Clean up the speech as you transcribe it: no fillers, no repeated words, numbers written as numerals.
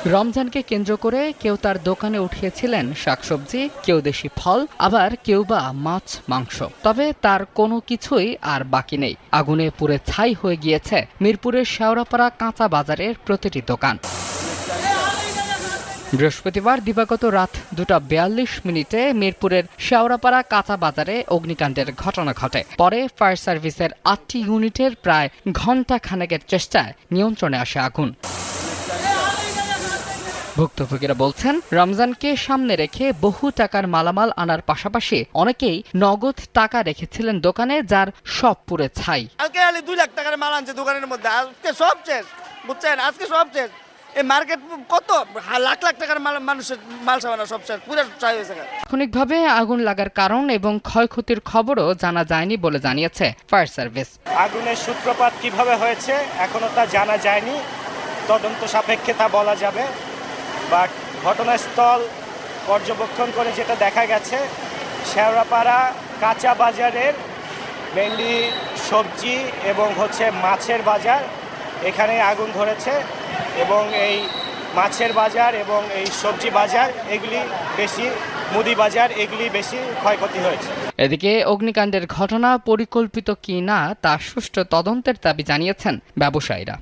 রমজানকে কেন্দ্র করে কেউ তার দোকানে উঠিয়েছিলেন শাকসবজি, কেউ দেশি ফল, আবার কেউ বা মাছ মাংস। তবে তার কোনো কিছুই আর বাকি নেই। আগুনে পুড়ে ছাই হয়ে গিয়েছে মিরপুরের শেওড়াপাড়া কাঁচা বাজারের প্রতিটি দোকান। বৃহস্পতিবার দিবাগত রাত 2:42 মিরপুরের শেওড়াপাড়া কাঁচা বাজারে অগ্নিকাণ্ডের ঘটনা ঘটে। পরে ফায়ার সার্ভিসের 8টি ইউনিটের প্রায় ঘণ্টা খানেকের চেষ্টায় নিয়ন্ত্রণে আসে আগুন। ভুক্তভোগীরা বলছেন, রমজানকে সামনে রেখে বহু টাকার মালামাল আনার পাশাপাশি অনেকেই নগদ টাকা রেখেছিলেন দোকানে, যার সব পুড়ে ছাই। কালকে 2 লাখ টাকার মাল আনছে দোকানের মধ্যে, আজকে সব শেষ। বুঝছেন, আজকে সব শেষ। এই মার্কেট কত লাখ লাখ টাকার মাল, মানুষের মাল সামানা সব শেষ, পুরো ছাই হয়েছে। তাৎক্ষণিকভাবে আগুন লাগার কারণ এবং ক্ষয়ক্ষতির খবরও জানা যায়নি বলে জানিয়েছে ফায়ার সার্ভিস। আগুনের সূত্রপাত কিভাবে হয়েছে এখনো তা জানা যায়নি, তদন্ত সাপেক্ষে তা বলা যাবে। বাট ঘটনাস্থল পর্যবেক্ষণ করে যেটা দেখা গেছে, শেওড়াপাড়া কাঁচা বাজারের মেনলি সবজি এবং মাছের বাজার, এখানে আগুন ধরেছে এবং এই মাছের বাজার এবং এই সবজি বাজার এগুলি বেশি, মুদি বাজার এগুলি বেশি ক্ষয়ক্ষতি হয়েছে। এদিকে অগ্নিকাণ্ডের ঘটনা পরিকল্পিত কি না তা সুষ্ঠু তদন্তের দাবি জানিয়েছেন ব্যবসায়ীরা।